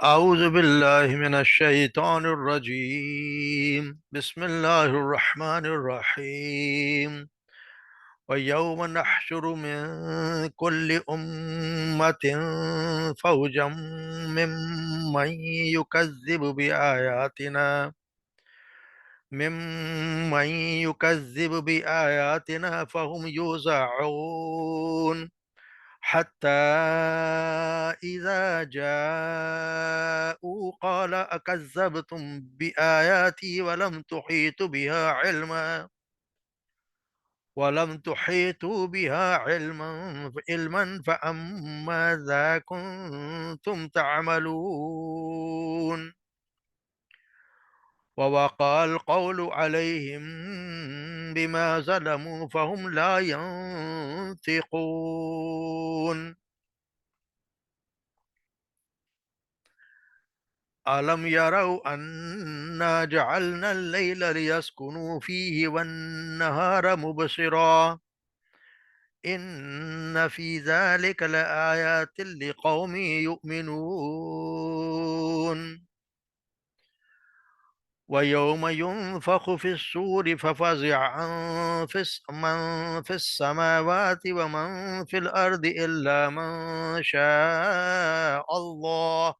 أعوذ بالله من الشيطان الرجيم بسم الله الرحمن الرحيم ويوم نحشر من كل أمة فوجا ممن يكذب بآياتنا ممن يكذب بآياتنا فهم يوزعون حتى إذا جاءوا قال أكذبتم بآياتي ولم تحيطوا بها علما فأماذا كنتم تعملون ووقع القول عليهم بما ظلموا فهم لا ينطقون ألم يروا أنا جعلنا الليل ليسكنوا فيه والنهار مبصرا إن في ذلك لآيات لقوم يؤمنون ويوم ينفخ في الصور ففزع من في السماوات ومن في الأرض إلا من شاء الله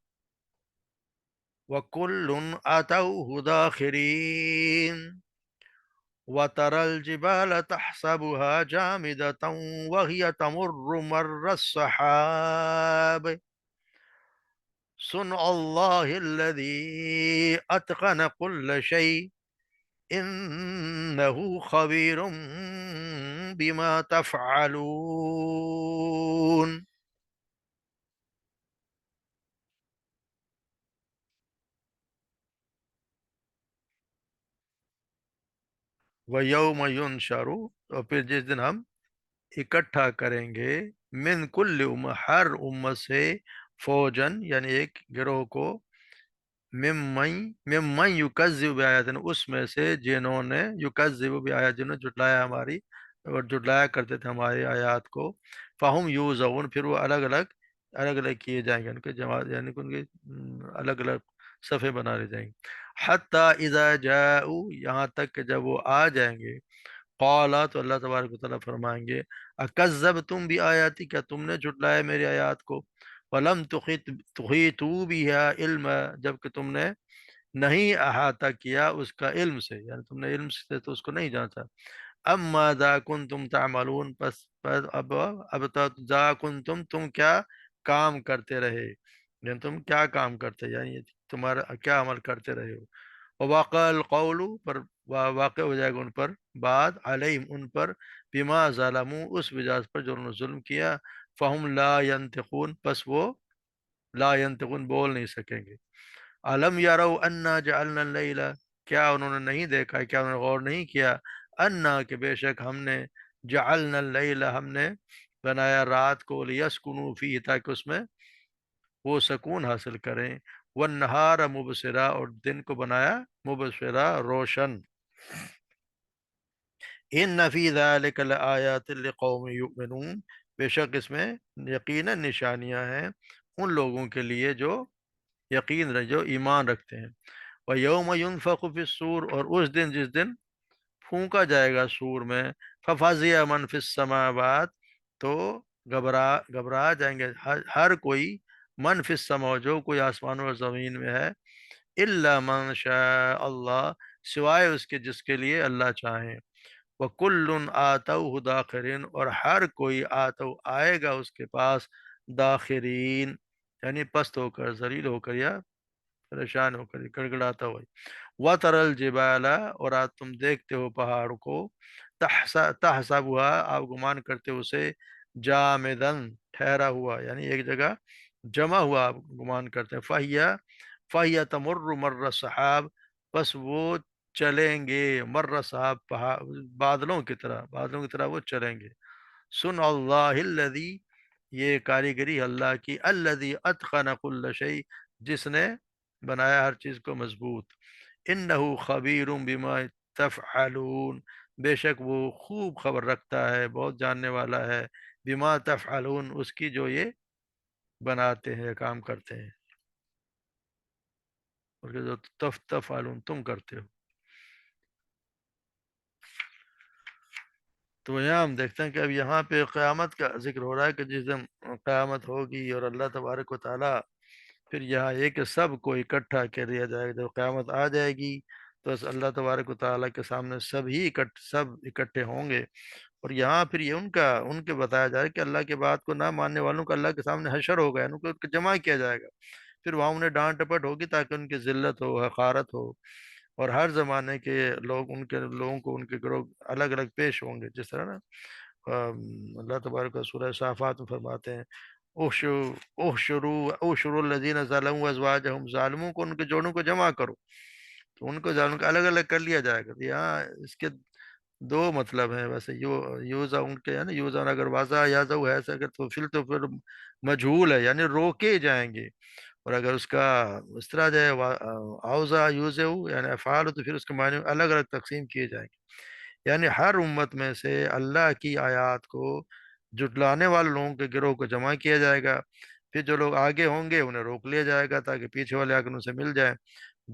وكل أتوه داخرين وترى الجبال تحسبها جامدة وهي تمر مر السحاب صنع الله الذي أتقن كل شيء إنه خبير بما تفعلون وَيَوْمَ يُنْشَرُ اور پھر جس دن ہم اکٹھا کریں گے من کل ہر امت سے فوجن یعنی ایک گروہ کو ممن یکذب بآیاتنا اس میں سے جنہوں نے یکذب بآیات جنہوں نے جھٹلایا ہماری اور جھٹلایا کرتے تھے ہماری آیات کو فہم یوزعون پھر وہ الگ الگ کیے جائیں گے ان کے جماعت یعنی کہ ان کے الگ الگ صفحے بنا لے جائیں گے حتی اذا جاؤ یہاں تک کہ جب وہ آ جائیں گے قالا تو اللہ تبارک و تعالیٰ فرمائیں گے اکذبتم بآیاتی کیا تم نے جھٹلایا میری آیات کو ولم تحیطوا بها علما جبکہ تم نے نہیں احاطہ کیا اس کا علم سے یعنی تم نے علم سے تو اس کو نہیں جانتا اما ذا کنتم تعملون پس اب ذا کنتم تم کیا کام کرتے رہے یعنی تم کیا کام کرتے یعنی تمہارا کیا عمل کرتے رہے ہو وواقع القول پر واقع ہو جائے گا ان پر بعد علیہم ان پر بما ظلموا اس وجہ پر جو انہوں نے ظلم کیا فہم لا ینطقون پس وہ لا ینطقون بول نہیں سکیں گے علم یارو انا جعلنا اللیل کیا انہوں نے نہیں دیکھا کیا انہوں نے غور نہیں کیا انا کہ بے شک ہم نے جعلنا اللیل ہم نے بنایا رات کو لیسکنوا فیہ تاکہ اس میں وہ سکون حاصل کریں والنہار مبصرا اور دن کو بنایا مبصرا روشن ان فی ذلک لآیات لقوم یؤمنون بے شک اس میں یقینا نشانیاں ہیں ان لوگوں کے لیے جو یقین جو ایمان رکھتے ہیں وَيَوْمَ يُنفَخُ فِي الصُّورِ اور اس دن جس دن پھونکا جائے گا سور میں فَفَزِعَ مَن فِي السَّمَاوَاتِ تو گھبرا جائیں گے ہر کوئی من فی السماء جو کوئی آسمانوں اور زمین میں ہے الا من شاء اللہ سوائے اس کے جس کے لیے اللہ چاہیں وَكُلٌّ آتَوْهُ دَاخِرِينَ اور ہر کوئی آئے گا اس کے پاس داخرین یعنی پست ہو کر ذلیل ہو کر یا پریشان ہو کر گڑگڑاتا ہوا وَتَرَى الْجِبَالَ اور آج تم دیکھتے ہو پہاڑ کو تحسبها آپ گمان کرتے ہو اسے جامدن ٹھہرا ہوا یعنی ایک جگہ جمع ہوا آپ گمان کرتے ہیں فَهِيَ تَمُرُّ مَرَّ السَّحَابِ بس وہ چلیں گے مر صاحب بادلوں کی طرح وہ چلیں گے سن اللہ الذی یہ کاریگری اللہ کی الذی اتقن کل شیء جس نے بنایا ہر چیز کو مضبوط انہ خبیر بما تفعلون بے شک وہ خوب خبر رکھتا ہے بہت جاننے والا ہے بما تفعلون اس کی جو یہ بناتے ہیں کام کرتے ہیں اور کہ جو تفعلون تم کرتے ہو. تو یہاں ہم دیکھتے ہیں کہ اب یہاں پہ قیامت کا ذکر ہو رہا ہے کہ جس دن قیامت ہوگی اور اللہ تبارک و تعالیٰ پھر یہاں یہ کہ سب کو اکٹھا کر دیا جائے گا. جب قیامت آ جائے گی تو بس اللہ تبارک و تعالیٰ کے سامنے سب اکٹھے ہوں گے. اور یہاں پھر یہ ان کے بتایا جائے کہ اللہ کے بات کو نہ ماننے والوں کا اللہ کے سامنے حشر ہوگا، ان کو جمع کیا جائے گا. پھر وہاں انہیں ڈانٹ ڈپٹ ہوگی تاکہ ان کی ذلت ہو، حقارت ہو. اور ہر زمانے کے لوگ ان کے لوگوں کو ان کے گروہ الگ الگ پیش ہوں گے. جس طرح نا اللہ تبارک و سورہ صافات میں فرماتے ہیں احشروا الذین ظلموا ازواجہم، ظالموں کو ان کے جوڑوں کو جمع کرو. تو ان کو ظالموں کو الگ الگ کر لیا جائے گا. تو یہاں اس کے دو مطلب ہیں ویسے. یوزا ان کے ہے نا، یوزا اگر واضح یازا ہے ایسا، اگر تو پھر مجہول ہے یعنی روکے جائیں گے. اور اگر اس کا اس طرح جو ہے اوزا یوزے یعنی افعال، تو پھر اس کے معنی الگ الگ تقسیم کیے جائیں گے. یعنی ہر امت میں سے اللہ کی آیات کو جھٹلانے والے لوگوں کے گروہ کو جمع کیا جائے گا. پھر جو لوگ آگے ہوں گے انہیں روک لیا جائے گا تاکہ پیچھے والے آگے ان سے مل جائیں.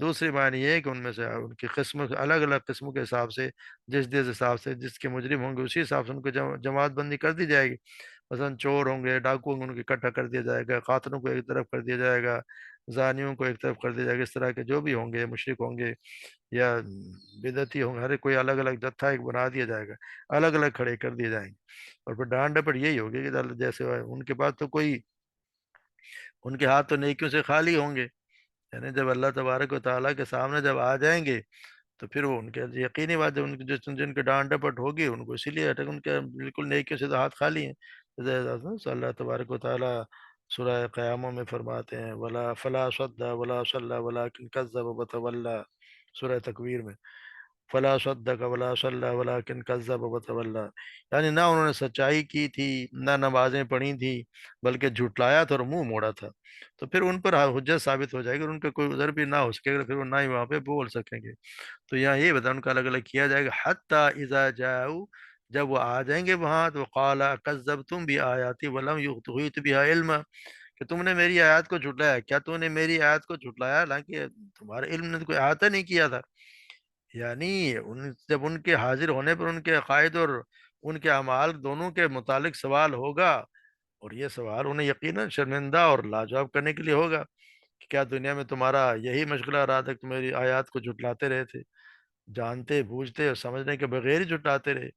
دوسری معنی یہ ہے کہ ان میں سے ان کی قسم الگ الگ قسموں کے حساب سے، جس حساب سے جس کے مجرم ہوں گے اسی حساب سے ان کو جماعت بندی کر دی جائے گی. مثلا چور ہوں گے، ڈاکو ہوں گے، ان کو اکٹھا کر دیا جائے گا. قاتلوں کو ایک طرف کر دیا جائے گا، زانیوں کو ایک طرف کر دیا جائے گا. اس طرح کے جو بھی ہوں گے، مشرک ہوں گے یا بدعتی ہوں گے، ہر کوئی الگ الگ جتھا ایک بنا دیا جائے گا، الگ الگ کھڑے کر دیے جائیں گے. اور پھر ڈانٹ ڈپٹ یہی ہوگی کہ جیسے ان کے پاس تو کوئی، ان کے ہاتھ تو نیکیوں سے خالی ہوں گے. یعنی جب اللہ تبارک و تعالیٰ کے سامنے جب آ جائیں گے تو پھر وہ ان کے یقینی بات ہے، ان کے جن کے ڈانٹ ڈپٹ ہوگی ان کو اسی لیے ان کے بالکل نیکیوں سے تو ہاتھ خالی ہیں. صلی اللہ تبارک و تعالیٰ سورہ قیامہ میں فرماتے ہیں ولا فلا صد ولا صلی ولکن کذب وتولى. سورہ تکویر میں فلا صدق ولا صلی ولکن کذب وتولى، یعنی نہ انہوں نے سچائی کی تھی، نہ نمازیں پڑھی تھی، بلکہ جھٹلایا تھا اور منہ موڑا تھا. تو پھر ان پر حجت ثابت ہو جائے گی اور ان کا کوئی عذر بھی نہ ہو سکے گا، پھر وہ نہ ہی وہاں پہ بول سکیں گے. تو یہاں یہ بتا ان کا الگ الگ کیا جائے گا. حتی اذا جاؤ، جب وہ آ جائیں گے وہاں تو قال کذبتم بآیاتی ولم یحیط بها علما، کہ تم نے میری آیات کو جھٹلایا. کیا تم نے میری آیات کو جھٹلایا حالانکہ تمہارے علم نے تو کوئی احاطہ نہیں کیا تھا. یعنی جب ان کے حاضر ہونے پر ان کے عقائد اور ان کے اعمال دونوں کے متعلق سوال ہوگا، اور یہ سوال انہیں یقیناً شرمندہ اور لاجواب کرنے کے لیے ہوگا کہ کیا دنیا میں تمہارا یہی مشغلہ رہا تھا کہ تم میری آیات کو جھٹلاتے رہے تھے، جانتے بوجھتے اور سمجھنے کے بغیر ہی جھٹلاتے رہے.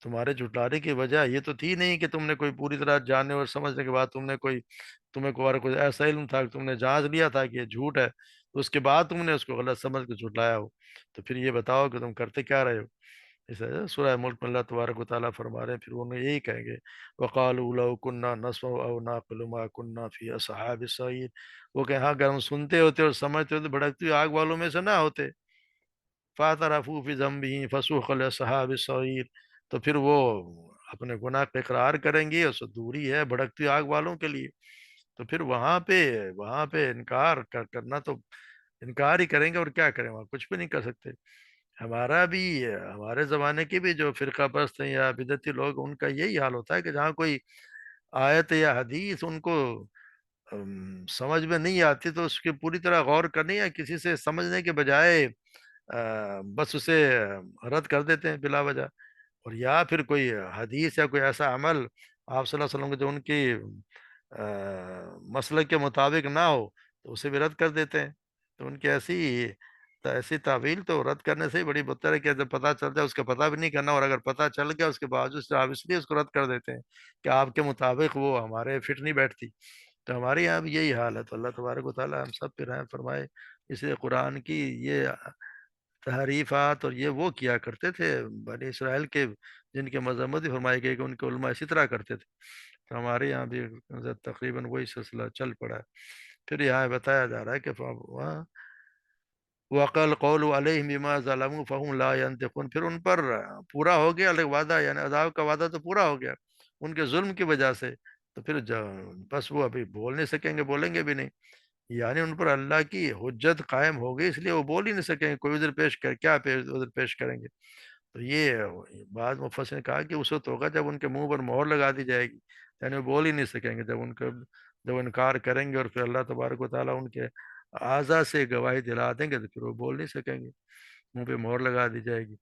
تمہارے جھٹلانے کی وجہ یہ تو تھی نہیں کہ تم نے کوئی پوری طرح جاننے اور سمجھنے کے بعد تمہیں کوئی ایسا علم تھا کہ تم نے جانچ لیا تھا کہ یہ جھوٹ ہے، تو اس کے بعد تم نے اس کو غلط سمجھ کے جھٹلایا ہو. تو پھر یہ بتاؤ کہ تم کرتے کیا رہے ہو. اس سورہ ملک میں اللہ تبارک و تعالیٰ فرما رہے ہیں پھر وہ یہی کہیں گے وقالوا لو كنا نسمع او نعقل ما كنا في اصحاب السعير. وہ کہ ہاں اگر ہم سنتے ہوتے اور سمجھتے ہوتے بھڑکتی آگ والوں میں سے نہ ہوتے. فاعترفوا بذنبهم فسوقا لاصحاب السعير. تو پھر وہ اپنے گناہ پہ اقرار کریں گے، اس دوری ہے بھڑکتی آگ والوں کے لیے. تو پھر وہاں پہ کرنا تو انکار ہی کریں گے، اور کیا کریں، وہاں کچھ بھی نہیں کر سکتے. ہمارے زمانے کے بھی جو فرقہ پرست ہیں یا بدعتی لوگ، ان کا یہی حال ہوتا ہے کہ جہاں کوئی آیت یا حدیث ان کو سمجھ میں نہیں آتی تو اس کی پوری طرح غور کرنے یا کسی سے سمجھنے کے بجائے بس اسے رد کر دیتے ہیں بلا وجہ. اور یا پھر کوئی حدیث یا کوئی ایسا عمل آپ صلی اللہ علیہ وسلم کے جو ان کی مسلک کے مطابق نہ ہو تو اسے بھی رد کر دیتے ہیں. تو ان کی ایسی تعویل تو رد کرنے سے ہی بڑی بدتر ہے کہ جب پتہ چل جائے اس کا پتہ بھی نہیں کرنا، اور اگر پتہ چل گیا اس کے باوجود سے آپ اس لیے اس کو رد کر دیتے ہیں کہ آپ کے مطابق وہ ہمارے فٹ نہیں بیٹھتی. تو ہمارے یہاں بھی یہی حال ہے. تو اللہ تبارک و تعالیٰ ہم سب پہ رحم فرمائے. اس لیے قرآن کی یہ تحریفات اور یہ وہ کیا کرتے تھے بنی اسرائیل کے، جن کے مذمت ہی فرمائی گئی کہ ان کے علماء اسی طرح کرتے تھے. تو ہمارے یہاں بھی تقریباً وہی سلسلہ چل پڑا ہے. پھر یہاں بتایا جا رہا ہے کہ وقل قول علیہم بما ظلموا فهم لا ينطقون. پھر ان پر پورا ہو گیا وعدہ، یعنی عذاب کا وعدہ تو پورا ہو گیا ان کے ظلم کی وجہ سے. تو پھر بس وہ ابھی بول نہیں سکیں گے، بولیں گے بھی نہیں. یعنی ان پر اللہ کی حجت قائم ہو گئی، اس لیے وہ بول ہی نہیں سکیں گے. کوئی عذر پیش کر کیا عذر پیش کریں گے. تو یہ بعض مفسرین نے کہا کہ اس وقت ہوگا جب ان کے منہ پر مہر لگا دی جائے گی، یعنی وہ بول ہی نہیں سکیں گے جب ان کے جب وہ انکار کریں گے اور پھر اللہ تبارک و تعالیٰ ان کے اعضا سے گواہی دلا دیں گے تو پھر وہ بول نہیں سکیں گے، منہ پہ مہر لگا دی جائے گی۔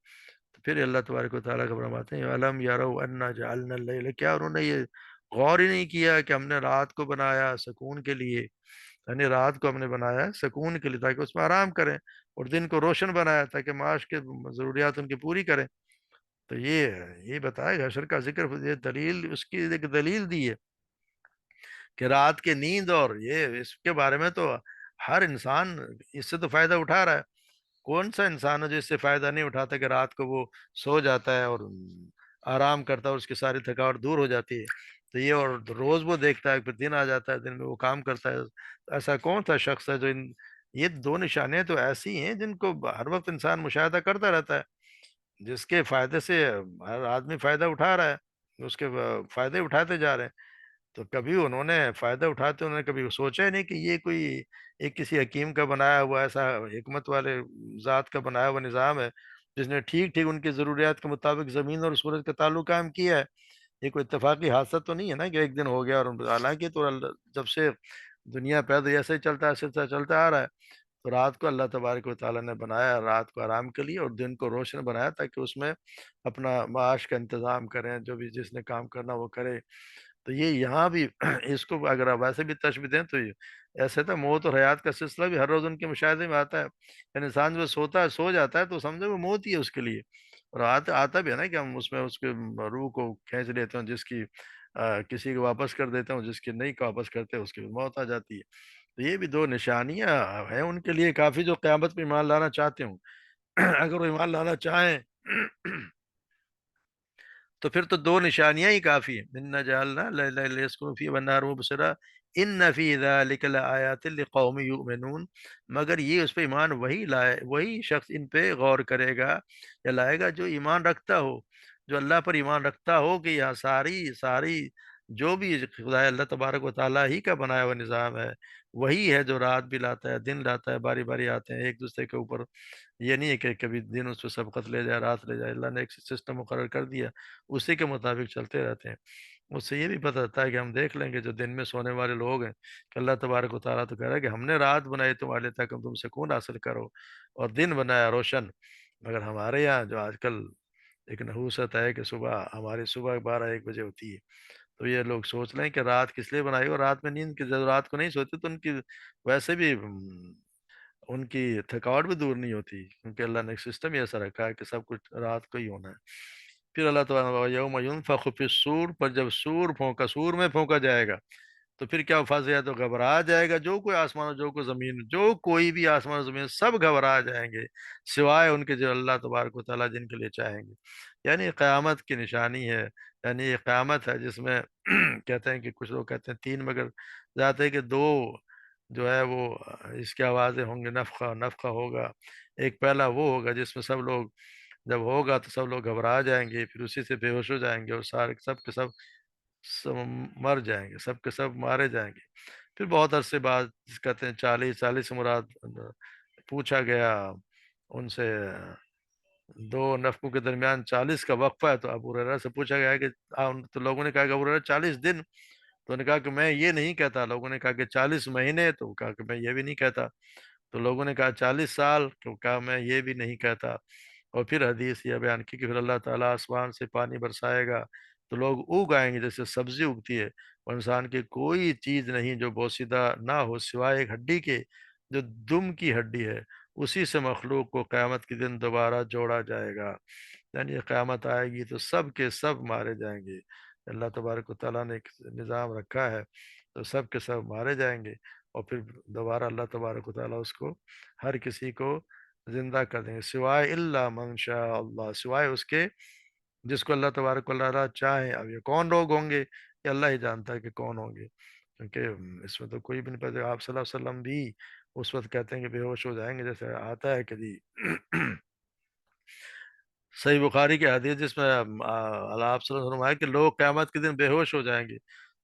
تو پھر اللہ تبارک و تعالیٰ کا فرماتے ہیں علم یروا انا جعلنا اللیل، کیا انہوں نے یہ غور ہی نہیں کیا کہ ہم نے رات کو بنایا سکون کے لیے، یعنی رات کو ہم نے بنایا ہے سکون کے لیے تاکہ اس میں آرام کریں، اور دن کو روشن بنایا تاکہ معاش کے ضروریات ان کی پوری کریں۔ تو یہ بتایا کہ حشر کا ذکر، یہ دلیل، اس کی ایک دلیل دی ہے کہ رات کے نیند، اور یہ اس کے بارے میں تو ہر انسان اس سے تو فائدہ اٹھا رہا ہے۔ کون سا انسان ہے جو اس سے فائدہ نہیں اٹھاتا کہ رات کو وہ سو جاتا ہے اور آرام کرتا ہے اور اس کی ساری تھکاوٹ دور ہو جاتی ہے؟ تو یہ، اور روز وہ دیکھتا ہے، پھر دن آ جاتا ہے، دن میں وہ کام کرتا ہے۔ ایسا کون سا شخص ہے جو یہ دو نشانیاں تو ایسی ہیں جن کو ہر وقت انسان مشاہدہ کرتا رہتا ہے، جس کے فائدے سے ہر آدمی فائدہ اٹھا رہا ہے، اس کے فائدے اٹھاتے جا رہے ہیں۔ تو کبھی انہوں نے فائدہ اٹھاتے، انہوں نے کبھی سوچا ہی نہیں کہ یہ کوئی ایک کسی حکیم کا بنایا ہوا ایسا حکمت والے ذات کا بنایا ہوا نظام ہے، جس نے ٹھیک ٹھیک ان کی ضروریات کے مطابق زمین اور سورج کا تعلق قائم کیا ہے۔ یہ کوئی اتفاقی حادثہ تو نہیں ہے نا کہ ایک دن ہو گیا، اور حالانکہ تو جب سے دنیا پیدا ایسے ہی چلتا ہے، ایسے چلتا آ رہا ہے۔ تو رات کو اللہ تبارک و تعالیٰ نے بنایا رات کو آرام کے لیے، اور دن کو روشن بنایا تاکہ اس میں اپنا معاش کا انتظام کریں، جو بھی جس نے کام کرنا وہ کرے۔ تو یہ یہاں بھی اس کو اگر آپ ویسے بھی تشبیہ دیں تو یہ ایسے تھا، موت اور حیات کا سلسلہ بھی ہر روز ان کے مشاہدے میں آتا ہے۔ یعنی انسان جو سو جاتا ہے تو سمجھو وہ موت ہی ہے اس کے لیے، اور آتا بھی ہے نا کہ ہم اس میں اس کے روح کو کھینچ لیتے ہیں، جس کی کسی کو واپس کر دیتے ہیں، جس کی نہیں کو واپس کرتے اس کی بھی موت آ جاتی ہے۔ تو یہ بھی دو نشانیاں ہیں ان کے لیے کافی، جو قیامت پہ ایمان لانا چاہتے ہوں۔ اگر وہ ایمان لانا چاہیں تو پھر تو دو نشانیاں ہی کافی ہیں، انا جعلنا لیلا لیسکنوا فیہ والنہار مبصرا ان فی ذلک لآیات لقوم یؤمنون، مگر یہ اس پہ ایمان وہی لائے، وہی شخص ان پہ غور کرے گا یا لائے گا جو ایمان رکھتا ہو، جو اللہ پر ایمان رکھتا ہو کہ یہ ساری جو بھی خدا اللہ تبارک و تعالیٰ ہی کا بنایا ہوا نظام ہے، وہی ہے جو رات بھی لاتا ہے، دن لاتا ہے، باری باری آتے ہیں ایک دوسرے کے اوپر۔ یہ نہیں ہے کہ کبھی دن اس پہ سبقت لے جائے، رات لے جائے، اللہ نے ایک سسٹم مقرر کر دیا، اسی کے مطابق چلتے رہتے ہیں۔ اس سے یہ بھی پتہ چلتا ہے کہ ہم دیکھ لیں گے جو دن میں سونے والے لوگ ہیں، کہ اللہ تبارک و تعالیٰ تو کہہ رہا ہے کہ ہم نے رات بنائی تمہارے لیے تاکہ تم سکون حاصل کرو، اور دن بنایا روشن۔ مگر ہمارے یہاں جو آج کل ایک نحوست ہے کہ ہماری صبح 12-1 بجے ہوتی ہے، تو یہ لوگ سوچ لیں کہ رات کس لیے بنائی، اور رات میں نیند کی، جب رات کو نہیں سوتے تو ان کی ویسے بھی ان کی تھکاوٹ بھی دور نہیں ہوتی، کیونکہ اللہ نے ایک سسٹم ہی ایسا رکھا ہے کہ سب کچھ رات کو ہی ہونا ہے۔ پھر اللہ تعالیٰ یوم ینفخ فی الصور، پر جب سور میں پھونکا جائے گا تو پھر کیا فضیا، تو گھبرا جائے گا جو کوئی آسمان، جو کوئی زمین، جو کوئی بھی آسمان و زمین، سب گھبرا جائیں گے سوائے ان کے جو اللہ تبارک و تعالیٰ جن کے لیے چاہیں گے۔ یعنی قیامت کی نشانی ہے، یعنی یہ قیامت ہے جس میں کہتے ہیں کہ کچھ لوگ کہتے ہیں تین، مگر جاتے ہیں کہ دو جو ہے وہ اس کی آوازیں ہوں گے، نفخہ نفخہ ہوگا۔ ایک پہلا وہ ہوگا جس میں سب لوگ، جب ہوگا تو سب لوگ گھبرا جائیں گے، پھر اسی سے بے ہوش ہو جائیں گے، اور سارے سب کے سب مر جائیں گے، سب کے سب مارے جائیں گے۔ پھر بہت عرصے بعد کہتے ہیں 40 مراد پوچھا گیا ان سے، دو نفقوں کے درمیان 40 کا وقفہ ہے، تو ابو ہریرہ سے پوچھا گیا کہ تو لوگوں نے کہا کہ ابو ہریرہ 40 دن، تو انہوں نے کہا کہ میں یہ نہیں کہتا۔ لوگوں نے کہا کہ 40 مہینے، تو کہا کہ میں یہ بھی نہیں کہتا۔ تو لوگوں نے کہا 40 سال، تو کہا میں یہ بھی نہیں کہتا۔ اور پھر حدیث یہ بیان کی کہ پھر اللہ تعالیٰ آسمان سے پانی برسائے گا تو لوگ اگ آئیں گے جیسے سبزی اگتی ہے، اور انسان کی کوئی چیز نہیں جو بوسیدہ نہ ہو سوائے ایک ہڈی کے، جو دم کی ہڈی ہے، اسی سے مخلوق کو قیامت کے دن دوبارہ جوڑا جائے گا۔ یعنی قیامت آئے گی تو سب کے سب مارے جائیں گے، اللہ تبارک و تعالیٰ نے ایک نظام رکھا ہے، تو سب کے سب مارے جائیں گے، اور پھر دوبارہ اللہ تبارک و تعالیٰ اس کو، ہر کسی کو زندہ کر دیں گے، سوائے اللہ من شاء اللہ، سوائے اس کے جس کو اللہ تبارک و تعالیٰ چاہے۔ اب یہ کون لوگ ہوں گے یہ اللہ ہی جانتا ہے کہ کون ہوں گے، کیونکہ اس میں تو کوئی بھی نہیں پتا۔ آپ صلی اللہ علیہ وسلم بھی اس وقت کہتے ہیں کہ بے ہوش ہو جائیں گے، جیسے آتا ہے کبھی صحیح بخاری کی حدیث جس میں اللہ آپ صلی اللہ علیہ وسلم ہے کہ لوگ قیامت کے دن بے ہوش ہو جائیں گے،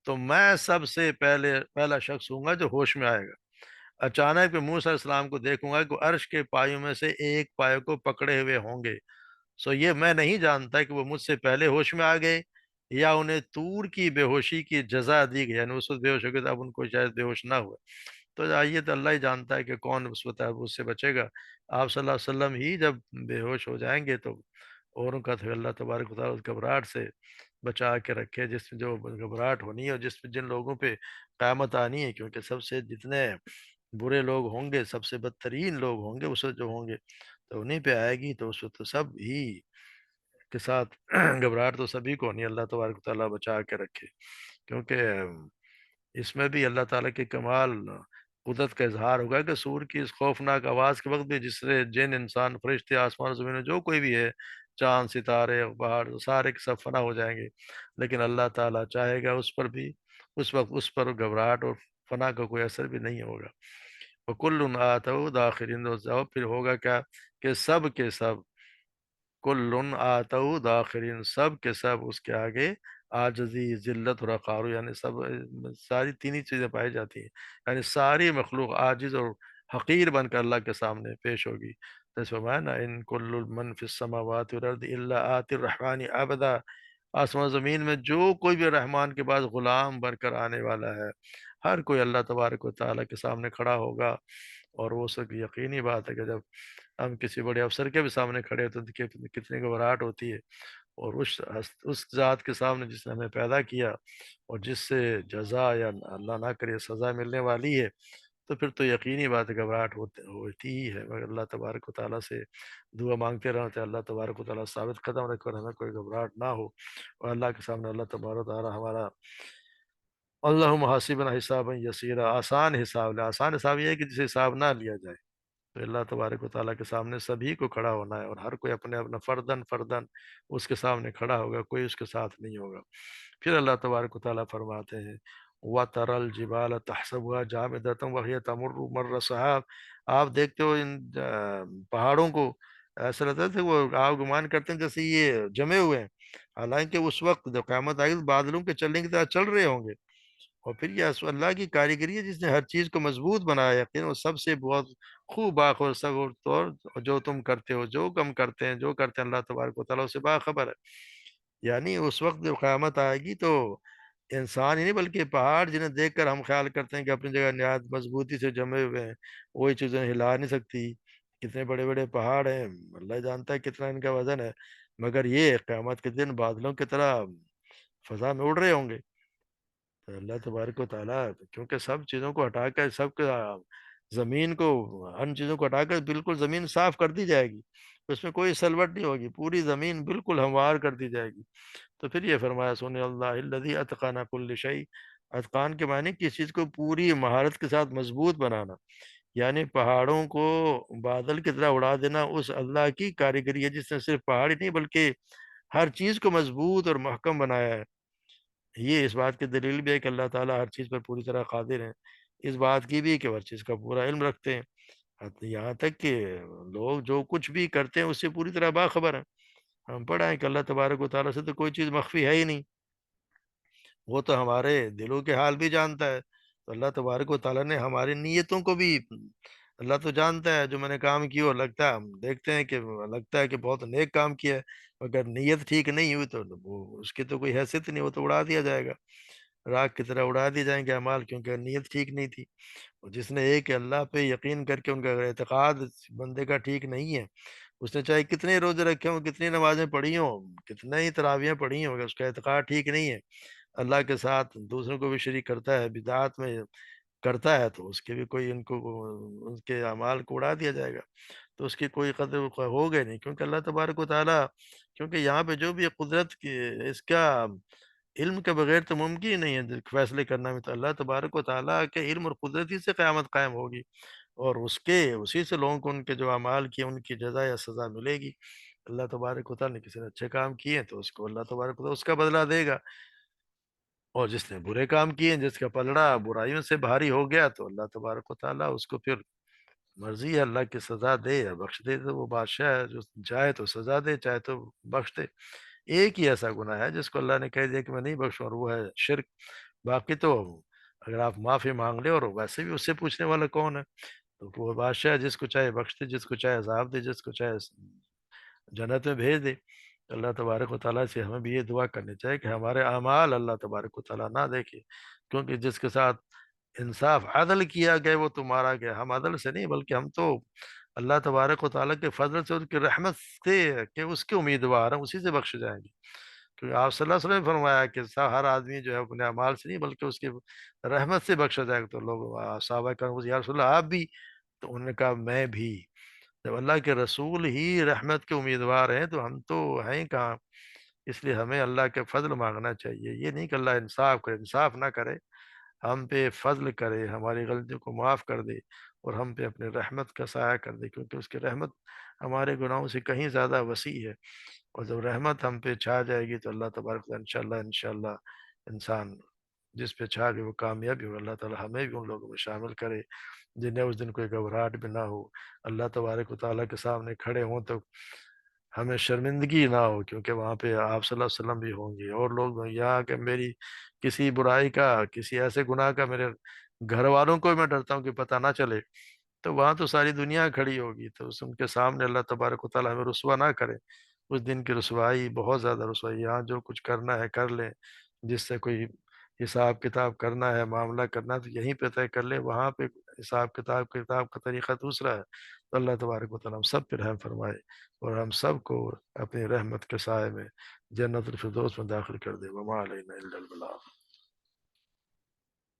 تو میں سب سے پہلا شخص ہوں گا جو ہوش میں آئے گا۔ اچانک میں موسیٰ علیہ السلام کو دیکھوں گا کہ عرش کے پایوں میں سے ایک پائے کو پکڑے ہوئے ہوں گے۔ سو یہ میں نہیں جانتا کہ وہ مجھ سے پہلے ہوش میں آ گئے یا انہیں طور کی بے ہوشی کی جزا دی گئی، یعنی اس وقت بے ہوش ہو گئے تو اب ان کو شاید بے ہوش نہ ہوئے، تو آئیے تو اللہ ہی جانتا ہے کہ کون اس وقت اب اس سے بچے گا۔ آپ صلی اللہ علیہ وسلم ہی جب بے ہوش ہو جائیں گے تو اوروں کا تو اللہ تبارک و تعالیٰ اس گھبراہٹ سے بچا کے رکھے، جس میں جو گھبراہٹ ہونی ہے اور جس میں جن لوگوں پہ قیامت آنی ہے، کیونکہ سب سے جتنے برے لوگ ہوں گے، سب سے بدترین لوگ ہوں گے اس وقت جو ہوں گے، تو انہیں پہ آئے گی، تو اس وقت تو سب ہی کے ساتھ گھبراہٹ تو سبھی کو نہیں، اللہ تبارک و تعالیٰ بچا کے رکھے، کیونکہ اس میں بھی اللہ تعالیٰ کے کمال قدرت کا اظہار ہوگا کہ سور کی اس خوفناک آواز کے وقت بھی جس سے جن انسان فرشتے آسمان و زمین میں جو کوئی بھی ہے، چاند ستارے پہاڑ سارے کے سب فنا ہو جائیں گے، لیکن اللہ تعالیٰ چاہے گا اس پر بھی اس وقت اس پر گھبراہٹ اور فنا کا کوئی اثر بھی نہیں ہوگا۔ وَكُلٌّ آتَوْا دَاخِرِينَ، اور پھر ہوگا کیا کہ سب کے سب، کل آتَوْا دَاخِرِينَ، سب کے سب اس کے آگے عاجزی، ذلت اور وقار، یعنی سب ساری تین ہی چیزیں پائی جاتی ہیں، یعنی ساری مخلوق عاجز اور حقیر بن کر اللہ کے سامنے پیش ہوگی۔ تو اس فرمایا نا، ان کل من فی السماوات والارض الا آتی الرحمن عبدا، آسمان زمین میں جو کوئی بھی رحمان کے پاس غلام بن کر آنے والا ہے، ہر کوئی اللہ تبارک و تعالیٰ کے سامنے کھڑا ہوگا، اور وہ سب یقینی بات ہے کہ جب ہم کسی بڑے افسر کے بھی سامنے کھڑے ہوتے ہیں تو کتنی گھبراہٹ ہوتی ہے، اور اس ذات کے سامنے جس نے ہمیں پیدا کیا اور جس سے جزا یا اللہ نہ کرے سزا ملنے والی ہے، تو پھر تو یقینی بات ہے گھبراہٹ ہوتی ہی ہے، مگر اللہ تبارک و تعالیٰ سے دعا مانگتے رہتے ہیں، اللہ تبارک و تعالیٰ ثابت قدم رکھ کر ہمیں کوئی گھبراہٹ نہ ہو، اور اللہ کے سامنے اللہ تبارک و تعالیٰ ہمارا اللہ محاسبنا حساب یسیرا، آسان حساب لے، آسان حساب یہ ہے کہ جسے حساب نہ لیا جائے، تو اللہ تبارک و تعالیٰ کے سامنے سبھی کو کھڑا ہونا ہے، اور ہر کوئی اپنے اپنا فردن فردن اس کے سامنے کھڑا ہوگا، کوئی اس کے ساتھ نہیں ہوگا۔ پھر اللہ تبارک و تعالیٰ فرماتے ہیں وَتَرَى الْجِبَالَ تَحْسَبُهَا جَامِدَةً وَهِيَ تَمُرُّ مَرَّ السَّحَابِ، آپ دیکھتے ہو ان پہاڑوں کو، ایسا لگتا ہے کہ وہ آپ گمان کرتے ہیں جیسے یہ جمے ہوئے ہیں، حالانکہ اس وقت جب قیامت آئے گی تو بادلوں کے چلنے کی طرح چل رہے ہوں گے، اور پھر یہ اللہ کی کاریگری ہے جس نے ہر چیز کو مضبوط بنایا، یقین وہ سب سے بہت خوب باخبر سب طور، جو تم کرتے ہو جو کم کرتے ہیں جو کرتے ہیں اللہ تبارک و تعالیٰ اسے باخبر ہے۔ یعنی اس وقت جب قیامت آئے گی تو انسان ہی نہیں بلکہ پہاڑ جنہیں دیکھ کر ہم خیال کرتے ہیں کہ اپنی جگہ نہایت مضبوطی سے جمے ہوئے ہیں، وہی چیزیں ہلا نہیں سکتی، کتنے بڑے بڑے پہاڑ ہیں، اللہ جانتا ہے کتنا ان کا وزن ہے، مگر یہ قیامت کے دن بادلوں کی طرح فضا میں اڑ رہے ہوں گے، تو اللہ تبارک و تعالیٰ کیونکہ سب چیزوں کو ہٹا کر سب کا زمین کو، ان چیزوں کو ہٹا کر بالکل زمین صاف کر دی جائے گی، اس میں کوئی سلوٹ نہیں ہوگی، پوری زمین بالکل ہموار کر دی جائے گی، تو پھر یہ فرمایا سن اللہ الذی اتقن کل شیء، اتقان کے معنی کسی چیز کو پوری مہارت کے ساتھ مضبوط بنانا، یعنی پہاڑوں کو بادل کی طرح اڑا دینا اس اللہ کی کاریگری ہے جس نے صرف پہاڑ ہی نہیں بلکہ ہر چیز کو مضبوط اور محکم بنایا ہے۔ یہ اس بات کی دلیل بھی ہے کہ اللہ تعالیٰ ہر چیز پر پوری طرح قادر ہیں، اس بات کی بھی کہ وہ ہر چیز کا پورا علم رکھتے ہیں، یہاں تک کہ لوگ جو کچھ بھی کرتے ہیں اس سے پوری طرح باخبر ہیں۔ ہم پڑھا ہے کہ اللہ تبارک و تعالیٰ سے تو کوئی چیز مخفی ہے ہی نہیں، وہ تو ہمارے دلوں کے حال بھی جانتا ہے، تو اللہ تبارک و تعالیٰ نے ہماری نیتوں کو بھی، اللہ تو جانتا ہے جو میں نے کام کیا، اور لگتا ہے ہم دیکھتے ہیں کہ لگتا ہے کہ بہت نیک کام کیا ہے، مگر نیت ٹھیک نہیں ہوئی تو وہ اس کی تو کوئی حیثیت نہیں، وہ تو اڑا دیا جائے گا، راکھ کی طرح اڑا دیے جائیں گے اعمال، کیونکہ نیت ٹھیک نہیں تھی، اور جس نے ایک اللہ پہ یقین کر کے ان کا اگر اعتقاد بندے کا ٹھیک نہیں ہے، اس نے چاہے کتنے روزے رکھے ہوں، کتنی نمازیں پڑھی ہوں، کتنے ہی تراویحیں پڑھی ہوں، اگر اس کا اعتقاد ٹھیک نہیں ہے، اللہ کے ساتھ دوسروں کو بھی شریک کرتا ہے، بدعات میں کرتا ہے، تو اس کے بھی کوئی ان کو ان کے اعمال کو اڑا دیا جائے گا، تو اس کی کوئی قدر ہو گئی نہیں، کیونکہ اللہ تبارک و تعالیٰ، کیونکہ یہاں پہ جو بھی قدرت کی اس کا علم کے بغیر تو ممکن ہی نہیں ہے فیصلے کرنا میں، تو اللہ تبارک و تعالیٰ کے علم اور قدرت ہی سے قیامت قائم ہوگی، اور اسی سے لوگوں کو ان کے جو اعمال کیے ان کی جزا یا سزا ملے گی۔ اللہ تبارک و تعالیٰ نے کسی نے اچھے کام کیے ہیں تو اس کو اللہ تبارک و تعالیٰ اس کا بدلہ دے گا، اور جس نے برے کام کیے ہیں، جس کا پلڑا برائیوں سے بھاری ہو گیا، تو اللہ تبارک و تعالیٰ اس کو پھر مرضی ہے اللہ کی سزا دے یا بخش دے، تو وہ بادشاہ ہے جو چاہے تو سزا دے چاہے تو بخش دے۔ ایک ہی ایسا گناہ ہے جس کو اللہ نے کہہ دیا کہ میں نہیں بخشوں، اور وہ ہے شرک، باقی تو اگر آپ معافی مانگ لے، اور ویسے بھی اس سے پوچھنے والا کون ہے، تو وہ بادشاہ جس کو چاہے بخش دے، جس کو چاہے عذاب دے، جس کو چاہے جنت میں بھیج دے، اللہ تبارک و تعالیٰ سے ہمیں بھی یہ دعا کرنی چاہیے کہ ہمارے اعمال اللہ تبارک و تعالیٰ نہ دیکھے، کیونکہ جس کے ساتھ انصاف عدل کیا گیا وہ تو مارا گیا، ہم عدل سے نہیں بلکہ ہم تو اللہ تبارک و تعالیٰ کے فضل سے، ان کی رحمت سے، کہ اس کے امیدوار ہیں، اسی سے بخش جائیں گے، کیونکہ آپ صلی اللہ علیہ وسلم نے فرمایا کہ ہر آدمی جو ہے اپنے اعمال سے نہیں بلکہ اس کی رحمت سے بخشا جائے گا۔ تو لوگ صحابہ کرام پوچھے، یا رسول اللہ آپ بھی؟ تو انہوں نے کہا میں بھی۔ جب اللہ کے رسول ہی رحمت کے امیدوار ہیں تو ہم تو ہیں کہاں؟ اس لیے ہمیں اللہ کے فضل مانگنا چاہیے، یہ نہیں کہ اللہ انصاف کرے، انصاف نہ کرے، ہم پہ فضل کرے، ہماری غلطیوں کو معاف کر دے اور ہم پہ اپنے رحمت کا سایہ کر دے، کیونکہ اس کی رحمت ہمارے گناہوں سے کہیں زیادہ وسیع ہے، اور جب رحمت ہم پہ چھا جائے گی تو اللہ تبارک و تعالیٰ انشاءاللہ انسان جس پہ چھا گئے وہ کامیابی ہو، اللہ تعالیٰ ہمیں بھی ان لوگوں میں شامل کرے جنہیں اس دن کوئی گھبراہٹ بھی نہ ہو، اللہ تبارک و تعالیٰ کے سامنے کھڑے ہوں تو ہمیں شرمندگی نہ ہو، کیونکہ وہاں پہ آپ صلی اللہ علیہ وسلم بھی ہوں گے اور لوگ بھی یہاں کہ میری کسی برائی کا، کسی ایسے گناہ کا میرے گھر والوں کو میں ڈرتا ہوں کہ پتہ نہ چلے، تو وہاں تو ساری دنیا کھڑی ہوگی، تو ان کے سامنے اللہ تبارک و تعالیٰ ہمیں رسوا نہ کرے، اس دن کی رسوائی بہت زیادہ رسوائی، یہاں جو کچھ کرنا ہے کر لیں، جس سے کوئی حساب کتاب کرنا ہے، معاملہ کرنا ہے تو یہیں پہ طے کر لیں، وہاں پہ حساب کتاب کا طریقہ دوسرا ہے، تو اللہ تبارک و تعالیٰ ہم سب پہ رحم فرمائے اور ہم سب کو اپنی رحمت کے سائے میں جنت الفردوس میں داخل کر دے، وما علینا الا البلاغ۔